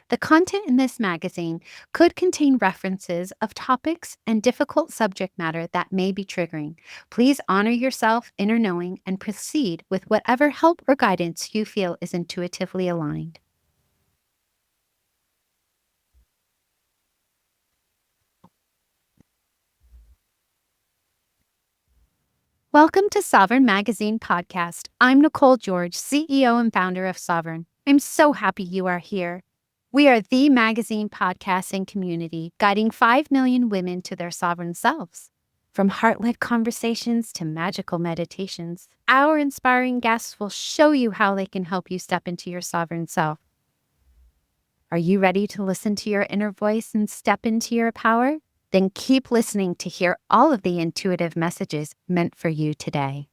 The content in this magazine could contain references of topics and difficult subject matter that may be triggering. Please honor yourself, inner knowing, and proceed with whatever help or guidance you feel is intuitively aligned. Welcome to Sovereign Magazine Podcast. I'm Nicole George, CEO and founder of Sovereign. I'm so happy you are here. We are the magazine podcast and community guiding 5 million women to their sovereign selves. From heart-led conversations to magical meditations, our inspiring guests will show you how they can help you step into your sovereign self. Are you ready to listen to your inner voice and step into your power? Then keep listening to hear all of the intuitive messages meant for you today.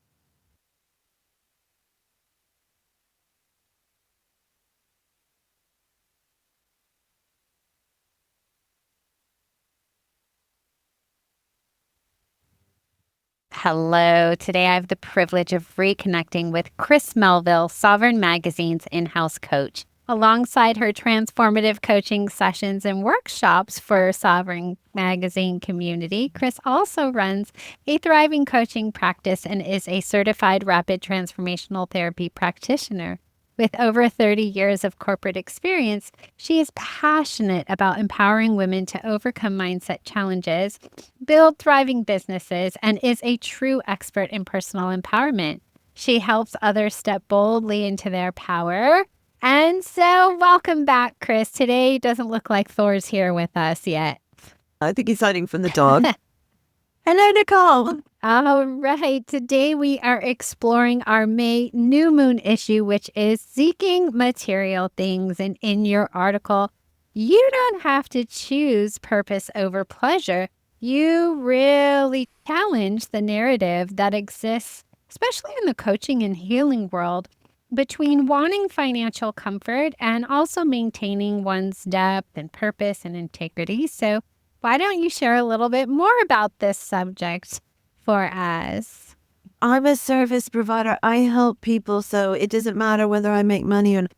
Hello. Today I have the privilege of reconnecting with Chris Melville, Sovereign Magazine's in-house coach. Alongside her transformative coaching sessions and workshops for Sovereign Magazine community, Chris also runs a thriving coaching practice and is a certified rapid transformational therapy practitioner. With over 30 years of corporate experience, she is passionate about empowering women to overcome mindset challenges, build thriving businesses, and is a true expert in personal empowerment. She helps others step boldly into their power. And so, welcome back, Chris. Today doesn't look like Thor's here with us yet. I think he's hiding from the dog. Hello, Nicole. All right. Today we are exploring our May new moon issue, which is seeking material things. And in your article, you don't have to choose purpose over pleasure. You really challenge the narrative that exists, especially in the coaching and healing world, between wanting financial comfort and also maintaining one's depth and purpose and integrity. So why don't you share a little bit more about this subject for us? I'm a service provider. I help people, so it doesn't matter whether I make money or not.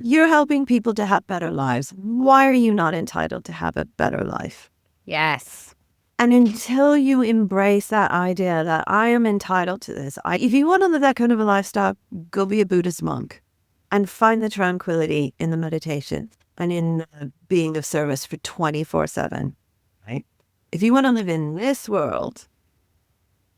You're helping people to have better lives. Why are you not entitled to have a better life? Yes. And until you embrace that idea that I am entitled to this, if you want to live that kind of a lifestyle, go be a Buddhist monk and find the tranquility in the meditation and in being of service for 24/7, right? If you want to live in this world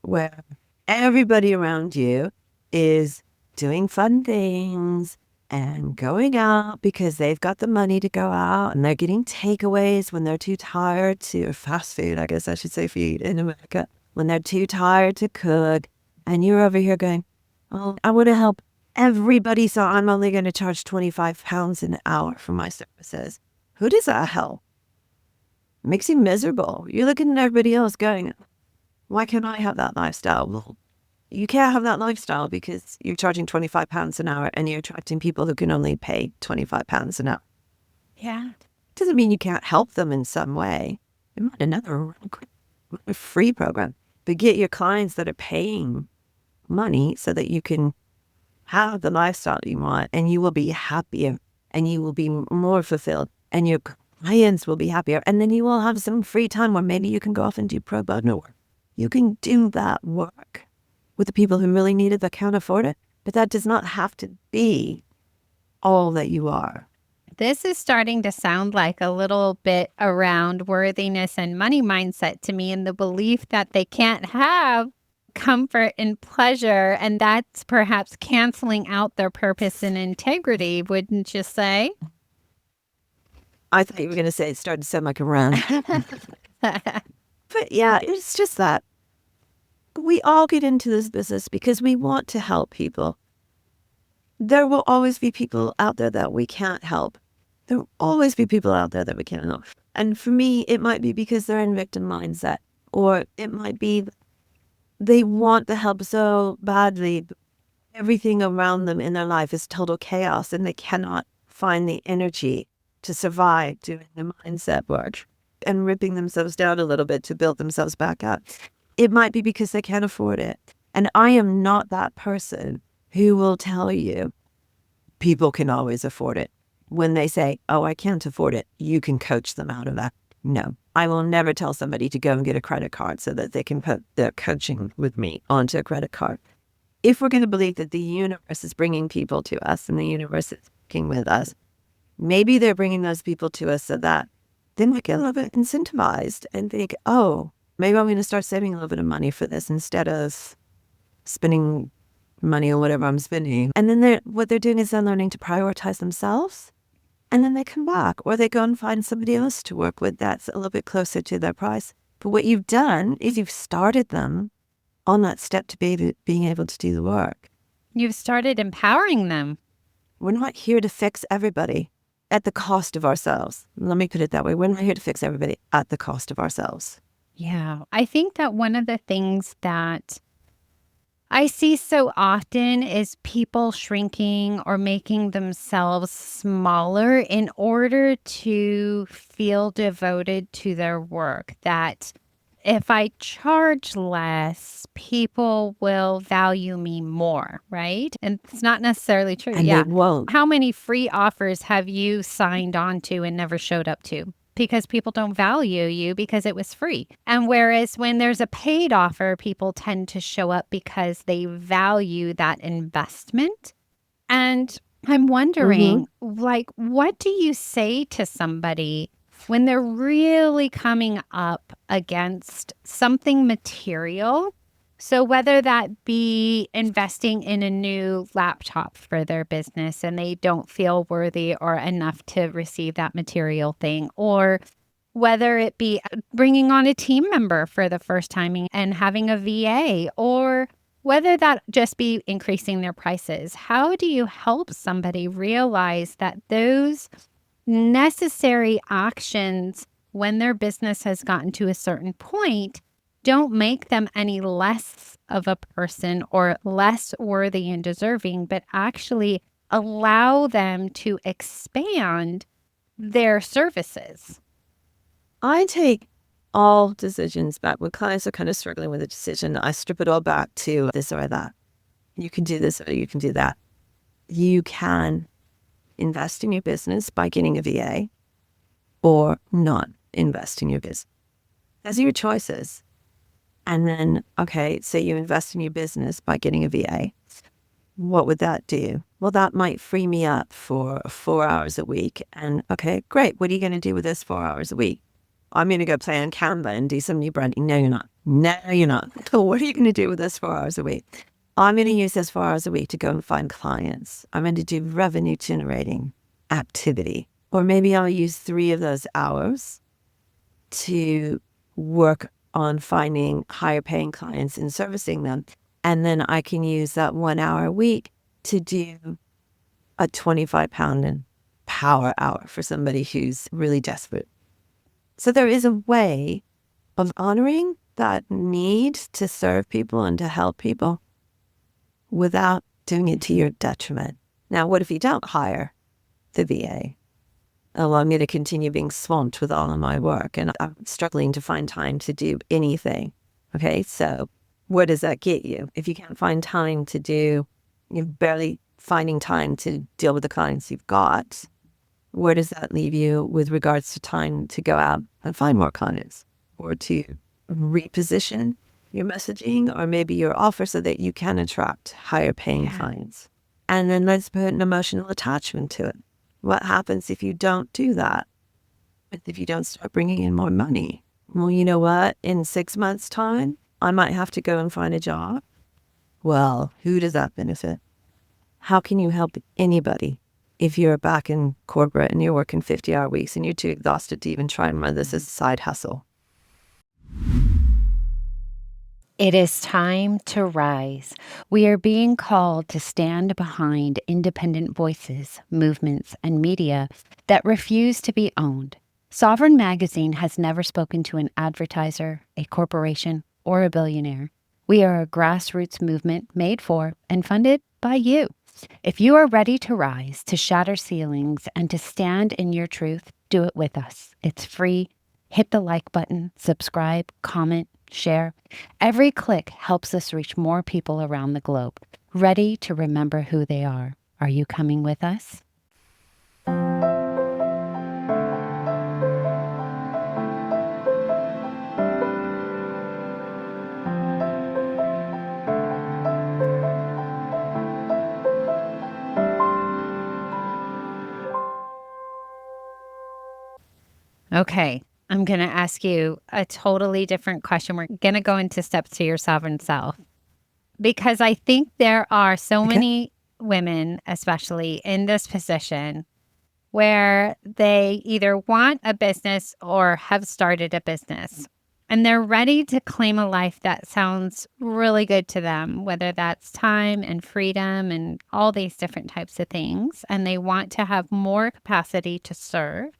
where everybody around you is doing fun things and going out because they've got the money to go out and they're getting takeaways when they're too tired to, or fast food, I guess I should say for you in America, when they're too tired to cook, and you're over here going, oh, I want to help everybody, so I'm only going to charge £25 an hour for my services. Who does that help? It makes you miserable. You're looking at everybody else going, why can't I have that lifestyle? Well, you can't have that lifestyle because you're charging £25 an hour and you're attracting people who can only pay £25 an hour. Yeah. Doesn't mean you can't help them in some way. You might another free program, but get your clients that are paying money so that you can have the lifestyle you want, and you will be happier and you will be more fulfilled and your clients will be happier. And then you will have some free time where maybe you can go off and do pro bono work. You can do that work with the people who really need it that can't afford it. But that does not have to be all that you are. This is starting to sound like a little bit around worthiness and money mindset to me, and the belief that they can't have comfort and pleasure, and that's perhaps canceling out their purpose and integrity, wouldn't you say? I thought you were going to say it started to sound like a rant. But yeah, it's just that. We all get into this business because we want to help people. There will always be people out there that we can't help. There will always be people out there that we can't help. And for me, it might be because they're in victim mindset, or it might be they want the help so badly, but everything around them in their life is total chaos and they cannot find the energy to survive doing the mindset work and ripping themselves down a little bit to build themselves back up. It might be because they can't afford it. And I am not that person who will tell you people can always afford it. when they say, oh, I can't afford it, you can coach them out of that. No, I will never tell somebody to go and get a credit card so that they can put their coaching with me onto a credit card. If we're going to believe that the universe is bringing people to us and the universe is working with us, maybe they're bringing those people to us so that they might get a little bit incentivized and think, oh, maybe I'm going to start saving a little bit of money for this instead of spending money on whatever I'm spending. And then what they're doing is they're learning to prioritize themselves. And then they come back, or they go and find somebody else to work with that's a little bit closer to their price. But what you've done is you've started them on that step to being able to do the work. You've started empowering them. We're not here to fix everybody at the cost of ourselves. Let me put it that way. We're not here to fix everybody at the cost of ourselves. Yeah. I think that one of the things that I see so often is people shrinking or making themselves smaller in order to feel devoted to their work. That if I charge less, people will value me more, right? And it's not necessarily true. And they won't. How many free offers have you signed on to and never showed up to? Because people don't value you because it was free. And whereas when there's a paid offer, people tend to show up because they value that investment. And I'm wondering, like, what do you say to somebody when they're really coming up against something material? So whether that be investing in a new laptop for their business and they don't feel worthy or enough to receive that material thing, or whether it be bringing on a team member for the first time and having a VA, or whether that just be increasing their prices. How do you help somebody realize that those necessary actions when their business has gotten to a certain point don't make them any less of a person or less worthy and deserving, but actually allow them to expand their services? I take all decisions back. When clients are kind of struggling with a decision, I strip it all back to this or that. You can do this or you can do that. You can invest in your business by getting a VA or not invest in your business. Those are your choices. And then, okay, so you invest in your business by getting a VA. What would that do? Well, that might free me up for 4 hours a week. And okay, great. What are you going to do with those 4 hours a week? I'm going to go play on Canva and do some new branding. No, you're not. No, you're not. So what are you going to do with those 4 hours a week? I'm going to use those 4 hours a week to go and find clients. I'm going to do revenue generating activity. Or maybe I'll use 3 of those hours to work on finding higher paying clients and servicing them. And then I can use that 1 hour a week to do a 25-pound power hour for somebody who's really desperate. So there is a way of honoring that need to serve people and to help people without doing it to your detriment. Now, what if you don't hire the VA? Oh, I'm going to continue being swamped with all of my work and I'm struggling to find time to do anything. Okay, so where does that get you? If you can't find time to do, you're barely finding time to deal with the clients you've got, where does that leave you with regards to time to go out and find more clients or to reposition your messaging or maybe your offer so that you can attract higher paying clients? And then let's put an emotional attachment to it. What happens if you don't do that? If you don't start bringing in more money? Well, you know what? In 6 months' time, I might have to go and find a job. Well, who does that benefit? How can you help anybody if you're back in corporate and you're working 50-hour weeks and you're too exhausted to even try and run this as a side hustle? It is time to rise. We are being called to stand behind independent voices, movements, and media that refuse to be owned. Sovereign Magazine has never spoken to an advertiser, a corporation, or a billionaire. We are a grassroots movement made for and funded by you. If you are ready to rise, to shatter ceilings, and to stand in your truth, do it with us. It's free. Hit the like button, subscribe, comment, share. Every click helps us reach more people around the globe, ready to remember who they are. Are you coming with us? Okay. I'm going to ask you a totally different question. We're going to go into steps to your sovereign self because I think there are so Okay. many women, especially in this position, where they either want a business or have started a business and they're ready to claim a life that sounds really good to them, whether that's time and freedom and all these different types of things. And they want to have more capacity to serve.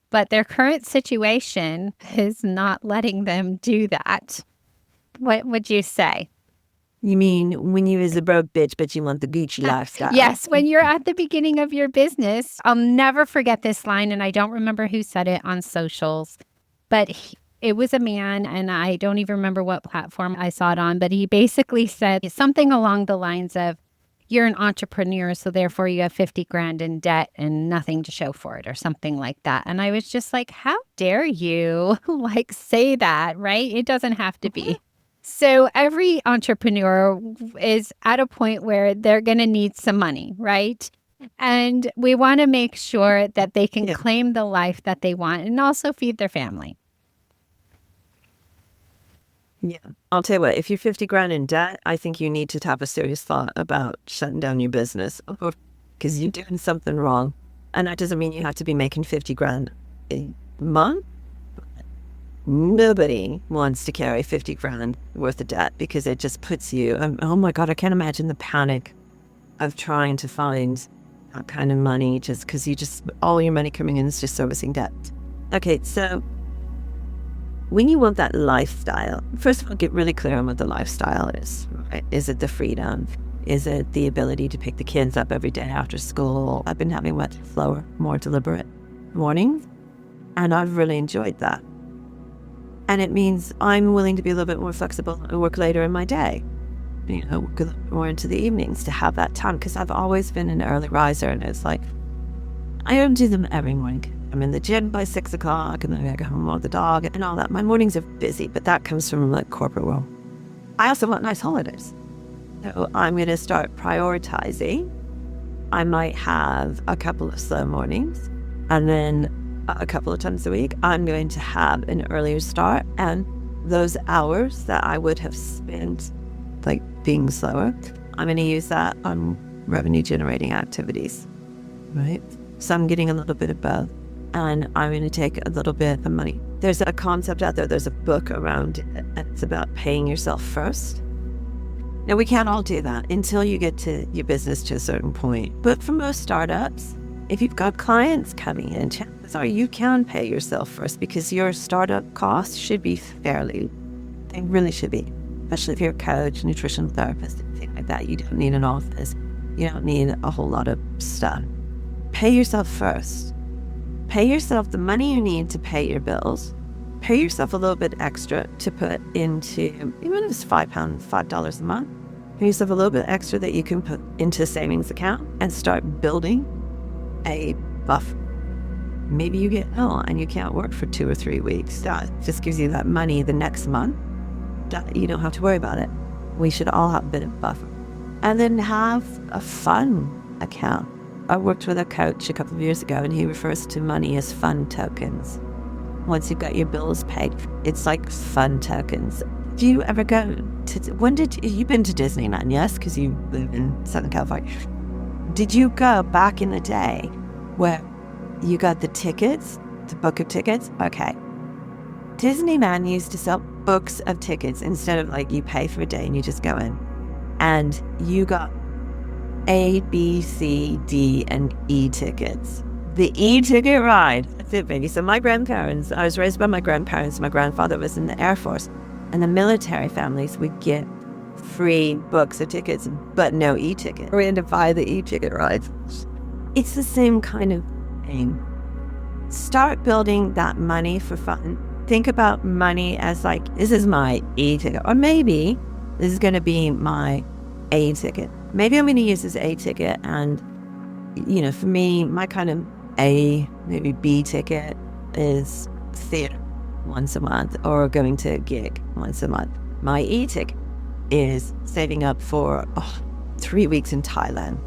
But their current situation is not letting them do that. What would you say? You mean when you was a broke bitch, but you want the Gucci lifestyle? Yes, when you're at the beginning of your business, I'll never forget this line, and I don't remember who said it on socials, but it was a man, and I don't even remember what platform I saw it on, but he basically said something along the lines of, you're an entrepreneur, so therefore you have 50 grand in debt and nothing to show for it or something like that. And I was just like, how dare you like say that, right? It doesn't have to be. So every entrepreneur is at a point where they're going to need some money, right? And we want to make sure that they can claim the life that they want and also feed their family. Yeah. I'll tell you what, if you're 50 grand in debt, I think you need to have a serious thought about shutting down your business because you're doing something wrong. And that doesn't mean you have to be making 50 grand a month. Nobody wants to carry 50 grand worth of debt because it just puts you, oh my God, I can't imagine the panic of trying to find that kind of money just because all your money coming in is just servicing debt. Okay, so when you want that lifestyle, first of all, get really clear on what the lifestyle is. Right? Is it the freedom? Is it the ability to pick the kids up every day after school? I've been having much slower, more deliberate mornings, and I've really enjoyed that. And it means I'm willing to be a little bit more flexible and work later in my day. Work a little bit more into the evenings to have that time, because I've always been an early riser, and it's like, I don't do them every morning. I'm in the gym by 6 o'clock, and then I go home with the dog and all that. My mornings are busy, but that comes from like corporate world. I also want nice holidays. So I'm going to start prioritizing. I might have a couple of slow mornings, and then a couple of times a week, I'm going to have an earlier start. And those hours that I would have spent like being slower, I'm going to use that on revenue generating activities, right? So I'm getting a little bit of both. And I'm going to take a little bit of money. There's a concept out there, there's a book around it, and it's about paying yourself first. Now, we can't all do that until you get to your business to a certain point. But for most startups, if you've got clients coming in, chances are you can pay yourself first, because your startup costs should be they really should be. Especially if you're a coach, nutrition therapist, anything like that. You don't need an office. You don't need a whole lot of stuff. Pay yourself first. Pay yourself the money you need to pay your bills. Pay yourself a little bit extra to put into, even if it's $5 a month, pay yourself a little bit extra that you can put into a savings account and start building a buffer. Maybe you get ill and you can't work for 2 or 3 weeks. That just gives you that money the next month. You don't have to worry about it. We should all have a bit of buffer. And then have a fun account. I worked with a coach a couple of years ago, and he refers to money as fun tokens. Once you've got your bills paid, it's like fun tokens. Do you ever go to, you've been to Disneyland, yes? Because you live in Southern California. Did you go back in the day where you got the tickets, the book of tickets? Okay. Disneyland used to sell books of tickets instead of like you pay for a day and you just go in. And you got A, B, C, D, and E tickets. The E ticket ride. That's it, baby. So my grandparents, I was raised by my grandparents. My grandfather was in the Air Force. And the military families would get free books or tickets, but no E ticket. We had to buy the E ticket rides. It's the same kind of thing. Start building that money for fun. Think about money as like, this is my E ticket. Or maybe this is going to be my A ticket. Maybe I'm going to use this A ticket, and, for me, my kind of A, maybe B ticket is theater once a month or going to a gig once a month. My E ticket is saving up for 3 weeks in Thailand.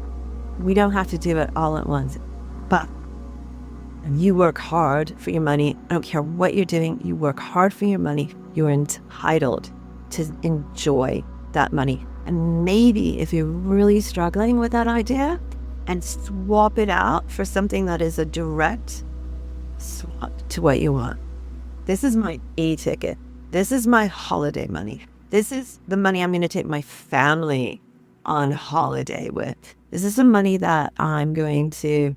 We don't have to do it all at once, but and you work hard for your money. I don't care what you're doing. You work hard for your money. You're entitled to enjoy that money. And maybe if you're really struggling with that idea, and swap it out for something that is a direct swap to what you want. This is my e-ticket. This is my holiday money. This is the money I'm going to take my family on holiday with. This is the money that I'm going to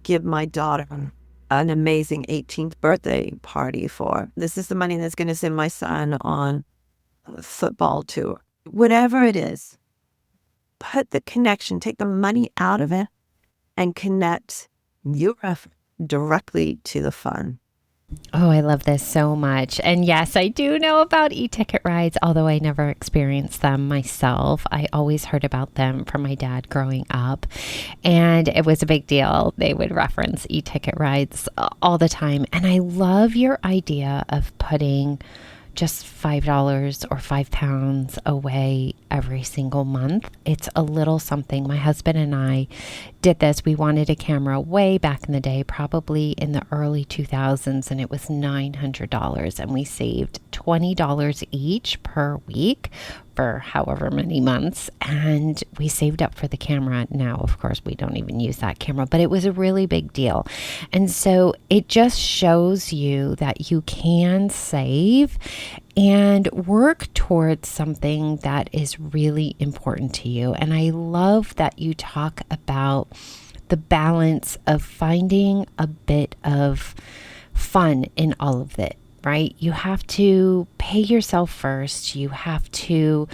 give my daughter an amazing 18th birthday party for. This is the money that's going to send my son on a football tour. Whatever it is, put the connection, take the money out of it, and connect your effort directly to the fun. Oh, I love this so much. And yes, I do know about e-ticket rides, although I never experienced them myself. I always heard about them from my dad growing up, and it was a big deal. They would reference e-ticket rides all the time. And I love your idea of putting just $5 or £5 away every single month. It's a little something. My husband and I did this. We wanted a camera way back in the day, probably in the early 2000s, and it was $900. And we saved $20 each per week for however many months. And we saved up for the camera. Now, of course, we don't even use that camera, but it was a really big deal. And so it just shows you that you can save and work towards something that is really important to you. And I love that you talk about the balance of finding a bit of fun in all of it, right? You have to pay yourself first. You have to,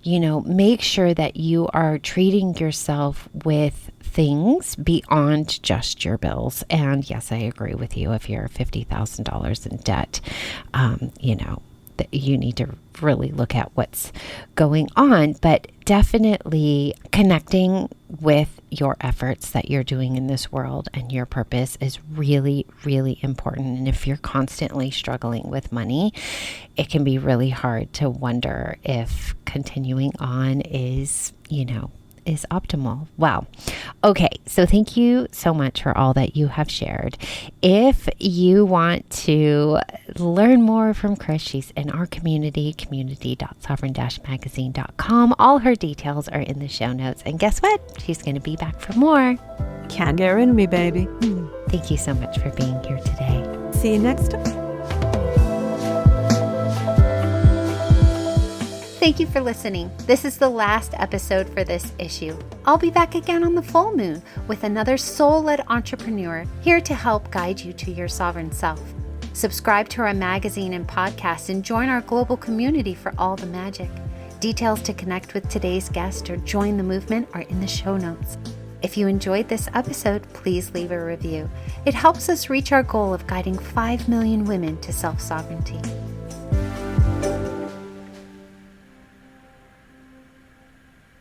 make sure that you are treating yourself with things beyond just your bills. And yes, I agree with you. If you're $50,000 in debt, you need to really look at what's going on, but definitely connecting with your efforts that you're doing in this world and your purpose is really, really important. And if you're constantly struggling with money, it can be really hard to wonder if continuing on is optimal. Wow. Okay. So thank you so much for all that you have shared. If you want to learn more from Chris, she's in our community.sovereign-magazine.com. All her details are in the show notes. And guess what? She's going to be back for more. Can't get rid of me, baby. Thank you so much for being here today. See you next time. Thank you for listening. This is the last episode for this issue. I'll be back again on the full moon with another soul-led entrepreneur here to help guide you to your sovereign self. Subscribe to our magazine and podcast and join our global community for all the magic. Details to connect with today's guest or join the movement are in the show notes. If you enjoyed this episode, please leave a review. It helps us reach our goal of guiding 5 million women to self-sovereignty.